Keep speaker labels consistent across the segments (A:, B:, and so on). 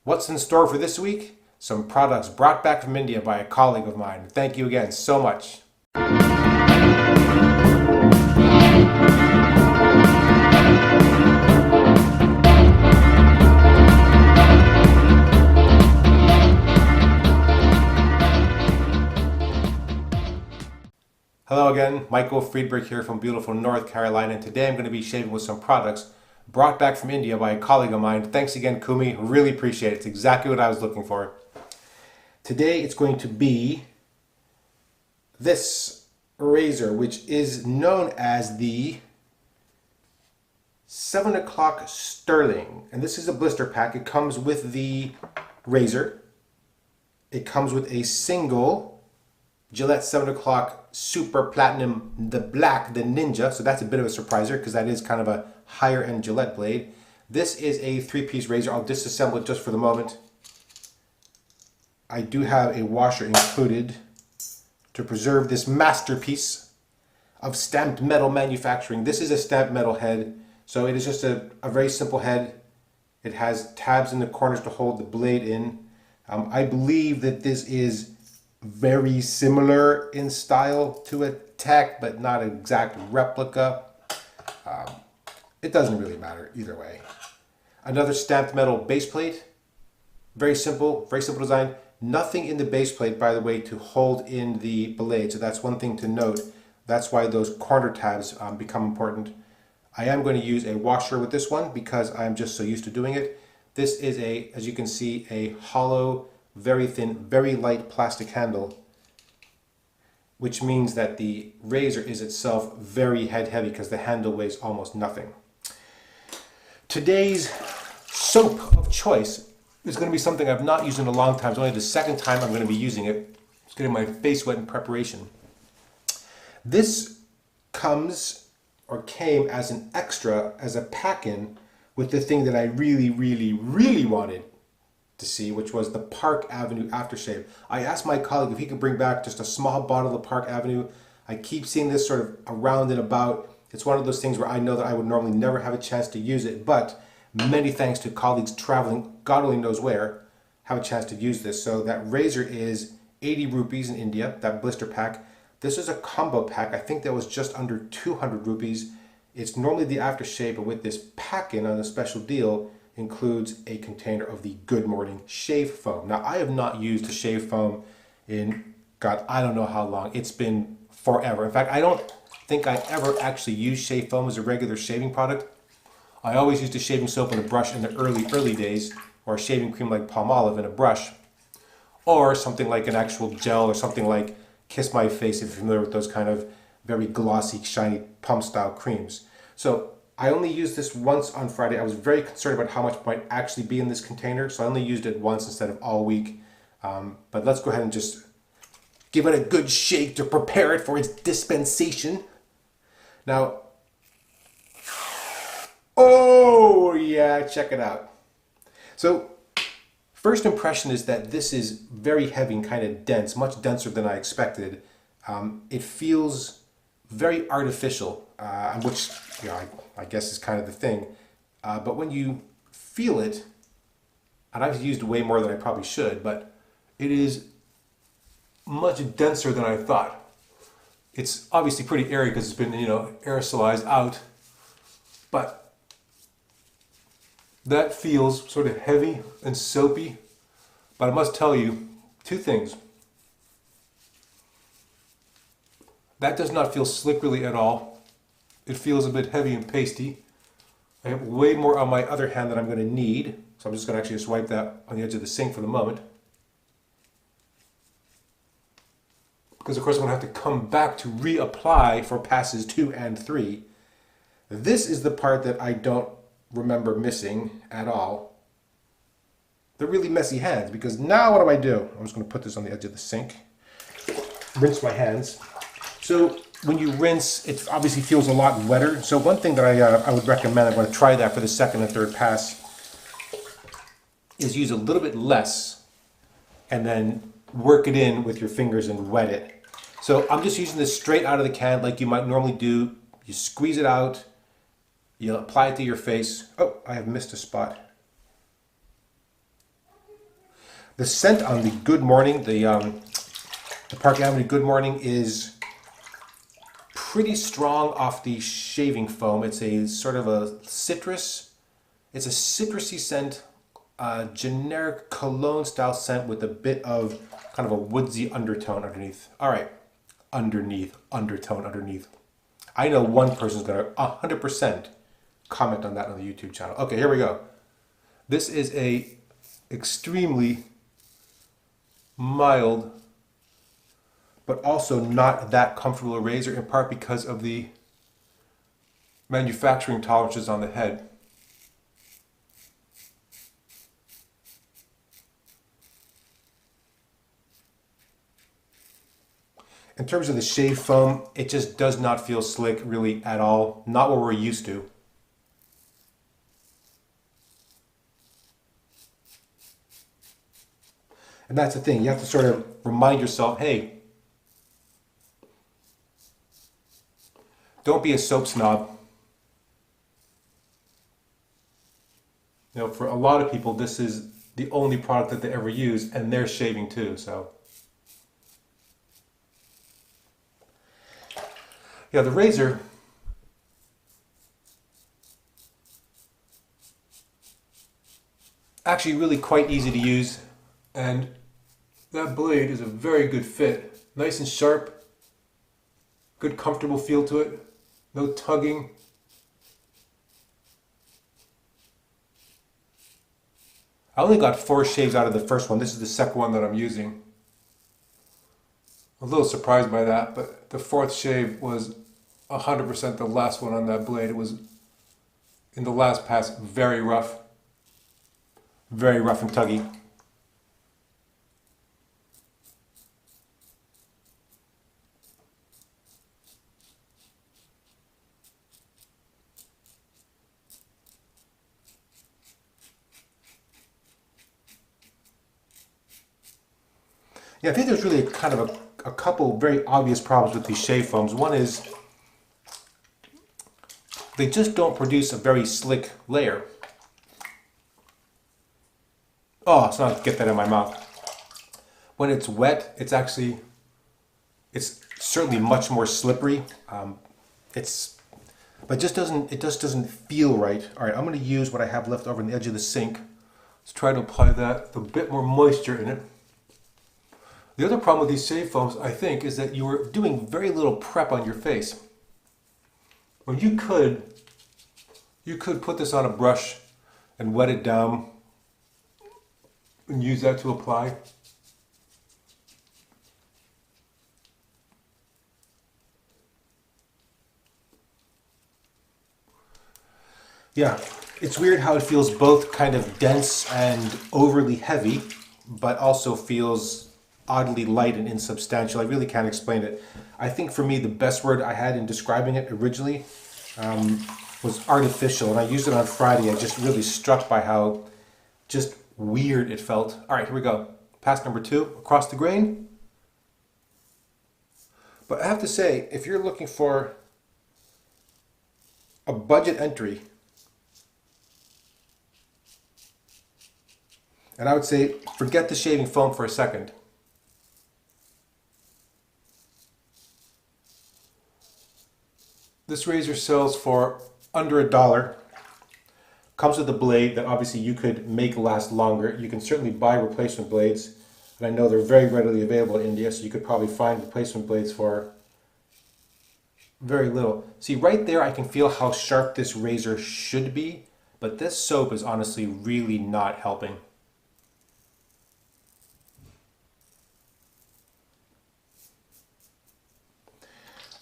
A: What's in store for this week? Some products brought back from India by a colleague of mine. Thank you again so much. Hello again, Michael Friedberg here from beautiful North Carolina, and today I'm going to be shaving with some products brought back from India by a colleague of mine. Thanks again, Kumi. Really appreciate it. It's exactly what I was looking for. Today it's going to be this razor, which is known as the 7 O'Clock Stirling. And this is a blister pack. It comes with the razor. It comes with a single Gillette 7 O'Clock Super Platinum, the black, the Ninja. So that's a bit of a surpriser because that is kind of a higher end Gillette blade. This is a 3-piece razor. I'll disassemble it just for the moment. I do have a washer included to preserve this masterpiece of stamped metal manufacturing. This is a stamped metal head. So it is just a very simple head. It has tabs in the corners to hold the blade in. I believe that this is very similar in style to a Tech, but not an exact replica. It doesn't really matter either way. Another stamped metal base plate. Very simple design. Nothing in the base plate, by the way, to hold in the blade. So that's one thing to note. That's why those corner tabs become important. I am going to use a washer with this one because I'm just so used to doing it. This is a, as you can see, a hollow, very thin, very light plastic handle, which means that the razor is itself very head heavy because the handle weighs almost nothing. Today's soap of choice is going to be something I've not used in a long time. It's only the second time I'm going to be using it. It's getting my face wet in preparation. This comes or came as an extra, as a pack-in with the thing that I really, really, really wanted to see, which was the Park Avenue Aftershave. I asked my colleague if he could bring back just a small bottle of Park Avenue. I keep seeing this sort of around and about. It's one of those things where I know that I would normally never have a chance to use it, but many thanks to colleagues traveling, God only knows where, have a chance to use this. So that razor is 80 rupees in India, that blister pack. This is a combo pack. I think that was just under 200 rupees. It's normally the aftershave, but with this pack-in on a special deal, includes a container of the Good Morning shave foam. Now, I have not used a shave foam in, God, I don't know how long. It's been forever. In fact, I don't think I ever actually used shave foam as a regular shaving product. I always used a shaving soap and a brush in the early days, or a shaving cream like Palmolive and a brush, or something like an actual gel, or something like Kiss My Face, if you're familiar with those kind of very glossy, shiny pump style creams. So I only used this once on Friday. I was very concerned about how much might actually be in this container, so I only used it once instead of all week. But let's go ahead and just give it a good shake to prepare it for its dispensation. Now, oh yeah, check it out. So, first impression is that this is very heavy and kind of dense, much denser than I expected. It feels very artificial, which, you know, I guess is kind of the thing. But when you feel it, and I've used way more than I probably should, but it is much denser than I thought. It's obviously pretty airy because it's been, you know, aerosolized out, but that feels sort of heavy and soapy. But I must tell you two things. That does not feel slickery at all. It feels a bit heavy and pasty. I have way more on my other hand that I'm going to need, so I'm just going to actually just wipe that on the edge of the sink for the moment. Because of course I'm going to have to come back to reapply for passes 2 and 3. This is the part that I don't remember missing at all. The really messy hands, because now what do? I'm just going to put this on the edge of the sink, rinse my hands. So when you rinse, it obviously feels a lot wetter. So one thing that I would recommend, I'm going to try that for the second and third pass, is use a little bit less and then work it in with your fingers and wet it. So I'm just using this straight out of the can like you might normally do. You squeeze it out, you apply it to your face. Oh, I have missed a spot. The scent on the Good Morning, the Park Avenue Good Morning is pretty strong off the shaving foam. It's a sort of a citrus. It's a citrusy scent, generic cologne style scent with a bit of kind of a woodsy undertone underneath. All right, undertone underneath. I know one person's gonna 100% comment on that on the YouTube channel. Okay, here we go. This is a extremely mild, but also not that comfortable a razor, in part because of the manufacturing tolerances on the head. In terms of the shave foam, it just does not feel slick really at all. Not what we're used to. And that's the thing, you have to sort of remind yourself, hey, don't be a soap snob. You know, for a lot of people, this is the only product that they ever use, and they're shaving too, so. Yeah, the razor, actually really quite easy to use, and that blade is a very good fit. Nice and sharp, good comfortable feel to it, no tugging. I only got 4 shaves out of the first one. This is the second one that I'm using. I'm a little surprised by that, but the 4th shave was 100% the last one on that blade. It was, in the last pass, very rough and tuggy. Yeah, I think there's really kind of a couple very obvious problems with these shave foams. One is they just don't produce a very slick layer. Oh, let's not get that in my mouth. When it's wet, it's certainly much more slippery. But it just doesn't feel right. All right, I'm going to use what I have left over on the edge of the sink. Let's try to apply that with a bit more moisture in it. The other problem with these shave foams, I think, is that you are doing very little prep on your face. When you could put this on a brush and wet it down and use that to apply. Yeah, it's weird how it feels both kind of dense and overly heavy, but also feels oddly light and insubstantial. I really can't explain it. I think for me the best word I had in describing it originally was artificial, and I used it on Friday. I just really struck by how just weird it felt. All right, here we go. Pass number 2, across the grain. But I have to say, if you're looking for a budget entry, and I would say forget the shaving foam for a second. This razor sells for under $1. Comes with a blade that obviously you could make last longer. You can certainly buy replacement blades, and I know they're very readily available in India, so you could probably find replacement blades for very little. See, right there I can feel how sharp this razor should be, but this soap is honestly really not helping.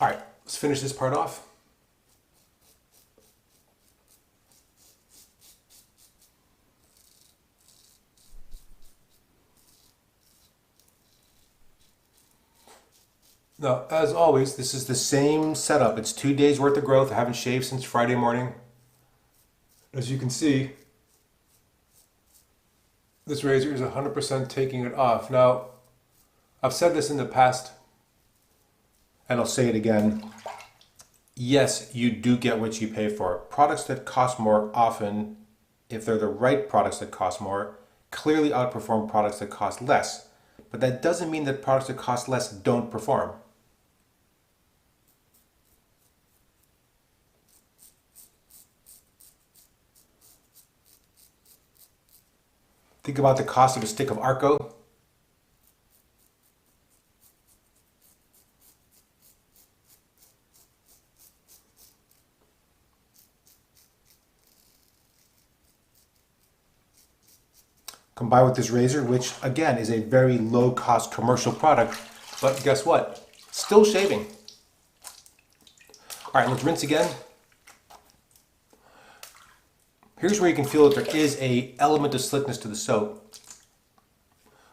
A: All right, let's finish this part off. Now, as always, this is the same setup. It's 2 days worth of growth. I haven't shaved since Friday morning. As you can see, this razor is 100% taking it off. Now, I've said this in the past, and I'll say it again. Yes, you do get what you pay for. Products that cost more often, if they're the right products that cost more, clearly outperform products that cost less. But that doesn't mean that products that cost less don't perform. Think about the cost of a stick of Arco. Combined with this razor, which again is a very low cost commercial product, but guess what? Still shaving. All right, let's rinse again. Here's where you can feel that there is an element of slickness to the soap,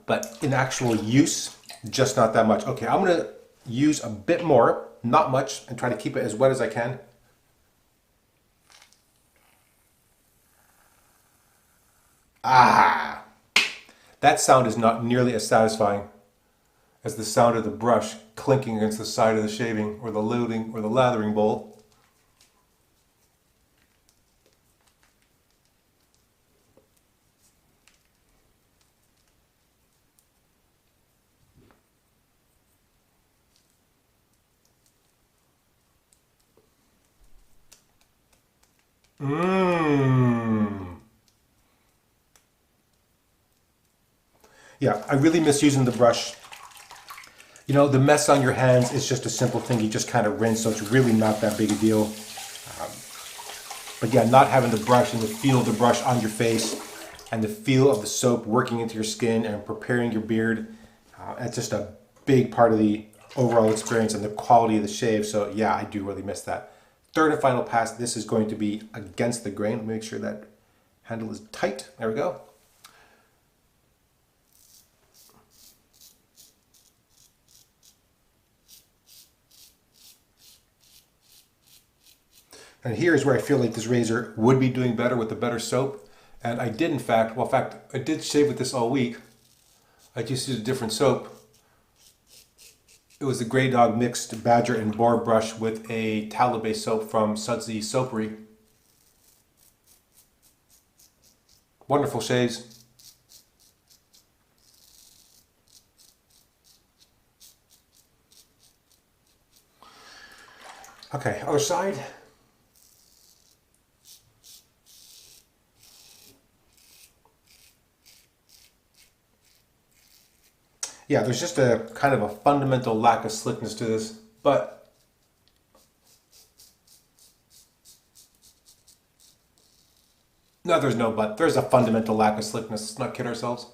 A: but in actual use, just not that much. Okay, I'm gonna use a bit more, not much, and try to keep it as wet as I can. Ah! That sound is not nearly as satisfying as the sound of the brush clinking against the side of the shaving or the loading or the lathering bowl. Yeah, I really miss using the brush. You know, the mess on your hands is just a simple thing. You just kind of rinse, so it's really not that big a deal. But yeah, not having the brush and the feel of the brush on your face and the feel of the soap working into your skin and preparing your beard, it's just a big part of the overall experience and the quality of the shave. So yeah, I do really miss that. Third and final pass, this is going to be against the grain. Let me make sure that handle is tight. There we go. And here's where I feel like this razor would be doing better with the better soap. And I did in fact, well in fact, I did shave with this all week. I just used a different soap. It was the Grey Dog mixed Badger and Boar brush with a tallow-based soap from Sudsy Soapery. Wonderful shaves. Okay, other side. Yeah, there's just a kind of a fundamental lack of slickness to this, but no, there's no but. There's a fundamental lack of slickness. Let's not kid ourselves.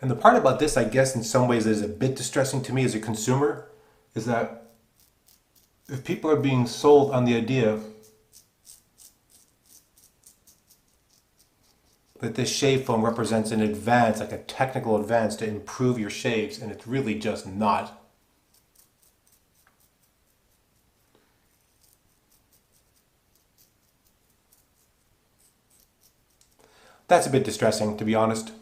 A: And the part about this, I guess, in some ways is a bit distressing to me as a consumer, is that if people are being sold on the idea that this shave foam represents an advance, like a technical advance to improve your shaves, and it's really just not. That's a bit distressing, to be honest.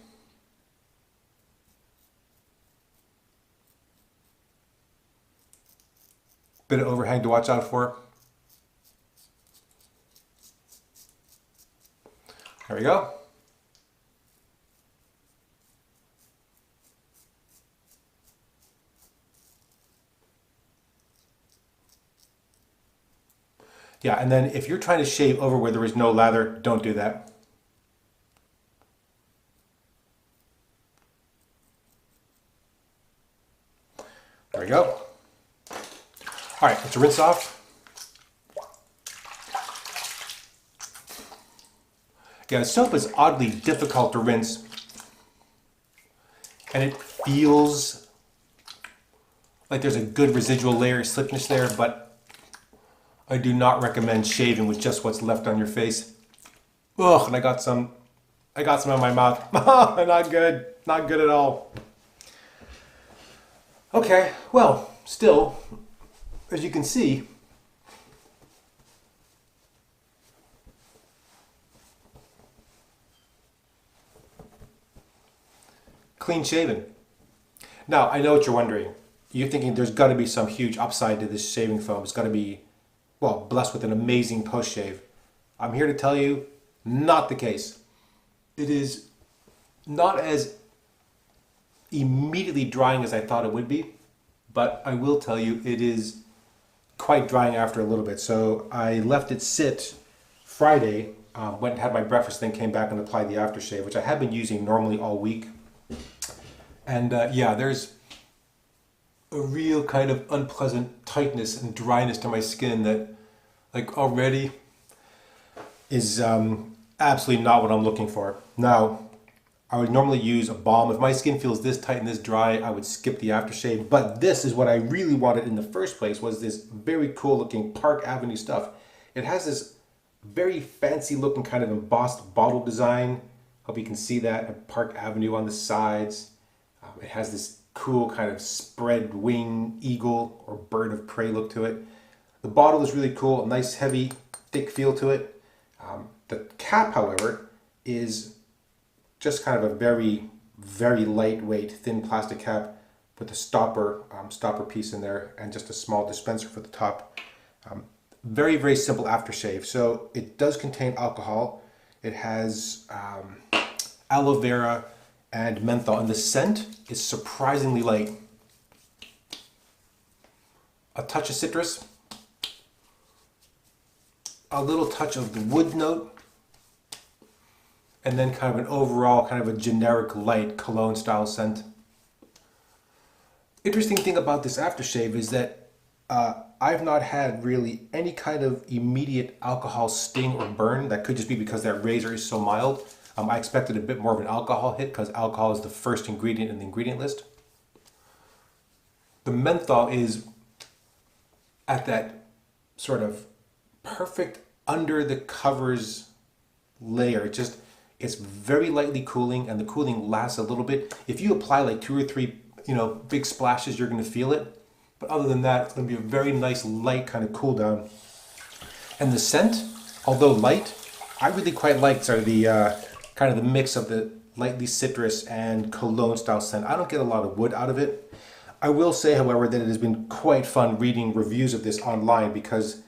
A: Bit of overhang to watch out for. There we go. Yeah, and then if you're trying to shave over where there is no lather, don't do that. There we go. All right, let's rinse off. Yeah, soap is oddly difficult to rinse, and it feels like there's a good residual layer of slickness there, but I do not recommend shaving with just what's left on your face. Ugh, and I got some in my mouth. Not good, not good at all. Okay, well, still, as you can see, clean shaven. Now, I know what you're wondering. You're thinking there's got to be some huge upside to this shaving foam. It's got to be, well, blessed with an amazing post-shave. I'm here to tell you, not the case. It is not as immediately drying as I thought it would be, but I will tell you it is quite drying after a little bit. So I left it sit Friday, went and had my breakfast, then came back and applied the aftershave, which I have been using normally all week. And yeah, there's a real kind of unpleasant tightness and dryness to my skin that, like, already is absolutely not what I'm looking for. Now, I would normally use a balm. If my skin feels this tight and this dry, I would skip the aftershave. But this is what I really wanted in the first place, was this very cool looking Park Avenue stuff. It has this very fancy looking kind of embossed bottle design. Hope you can see that at Park Avenue on the sides. It has this cool kind of spread wing eagle or bird of prey look to it. The bottle is really cool, a nice heavy thick feel to it. The cap, however, is just kind of a very, very lightweight thin plastic cap with a stopper piece in there and just a small dispenser for the top. Very, very simple aftershave. So it does contain alcohol. It has aloe vera and menthol, and the scent is surprisingly light. A touch of citrus, a little touch of the wood note, and then kind of an overall kind of a generic light cologne style scent. Interesting thing about this aftershave is that I've not had really any kind of immediate alcohol sting or burn. That could just be because that razor is so mild. I expected a bit more of an alcohol hit because alcohol is the first ingredient in the ingredient list. The menthol is at that sort of perfect under the covers layer. It's very lightly cooling, and the cooling lasts a little bit. If you apply like 2 or 3, big splashes, you're going to feel it. But other than that, it's going to be a very nice light kind of cool down. And the scent, although light, I really quite like sort of the kind of the mix of the lightly citrus and cologne style scent. I don't get a lot of wood out of it. I will say, however, that it has been quite fun reading reviews of this online, because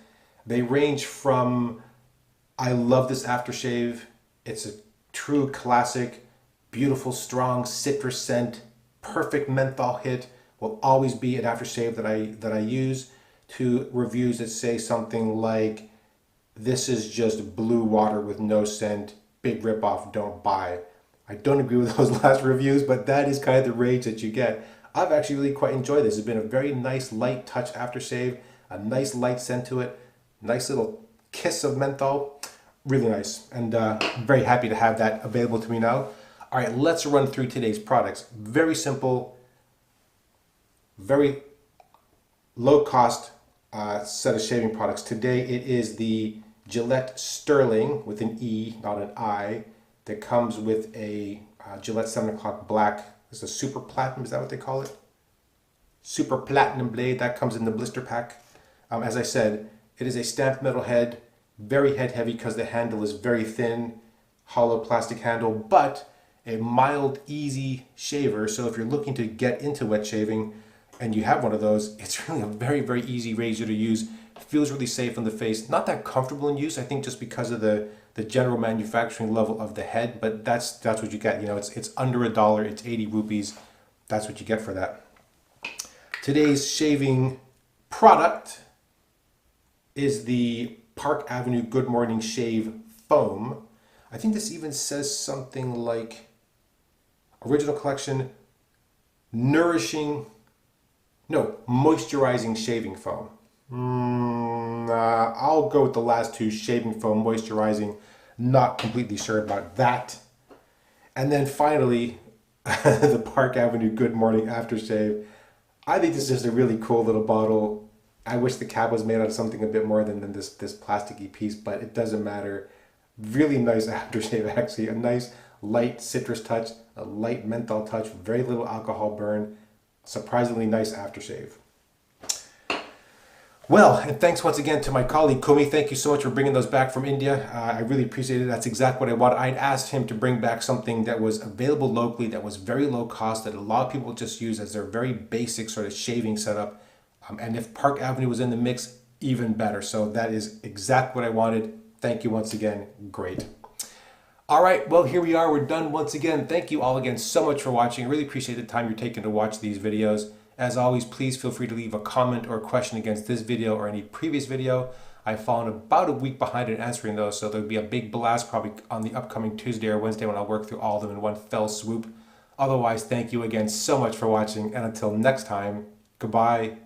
A: they range from, I love this aftershave, it's a true classic, beautiful, strong citrus scent, perfect menthol hit, will always be an aftershave that I use, to reviews that say something like, this is just blue water with no scent, big ripoff, don't buy. I don't agree with those last reviews, but that is kind of the range that you get. I've actually really quite enjoyed this. It's been a very nice light touch aftershave, a nice light scent to it, nice little kiss of menthol, really nice, and very happy to have that available to me now. All right, let's run through today's products. Very simple, very low cost set of shaving products. Today it is the Gillette Stirling with an E, not an I, that comes with a Gillette 7 o'clock black. It's a super platinum, is that what they call it? Super platinum blade, that comes in the blister pack. As I said, it is a stamped metal head, very head heavy because the handle is very thin, hollow plastic handle, but a mild, easy shaver. So if you're looking to get into wet shaving and you have one of those, it's really a very, very easy razor to use. Feels really safe on the face. Not that comfortable in use, I think, just because of the general manufacturing level of the head, but that's what you get. It's under $1, it's 80 rupees. That's what you get for that. Today's shaving product is the Park Avenue Good Morning Shave Foam. I think this even says something like original collection, moisturizing shaving foam. I'll go with the last two, shaving foam, moisturizing. Not completely sure about that. And then finally, the Park Avenue Good Morning Aftershave. I think this is just a really cool little bottle. I wish the cap was made out of something a bit more than this plasticky piece, but it doesn't matter. Really nice aftershave, actually. A nice light citrus touch, a light menthol touch, very little alcohol burn. Surprisingly nice aftershave. Well, and thanks once again to my colleague Kumi. Thank you so much for bringing those back from India. I really appreciate it. That's exactly what I wanted. I'd asked him to bring back something that was available locally, that was very low cost, that a lot of people just use as their very basic sort of shaving setup. And if Park Avenue was in the mix, even better. So that is exactly what I wanted. Thank you once again. Great. All right, well, here we are. We're done once again. Thank you all again so much for watching. I really appreciate the time you're taking to watch these videos. As always, please feel free to leave a comment or a question against this video or any previous video. I've fallen about a week behind in answering those, so there'll be a big blast probably on the upcoming Tuesday or Wednesday when I'll work through all of them in one fell swoop. Otherwise, thank you again so much for watching, and until next time, goodbye.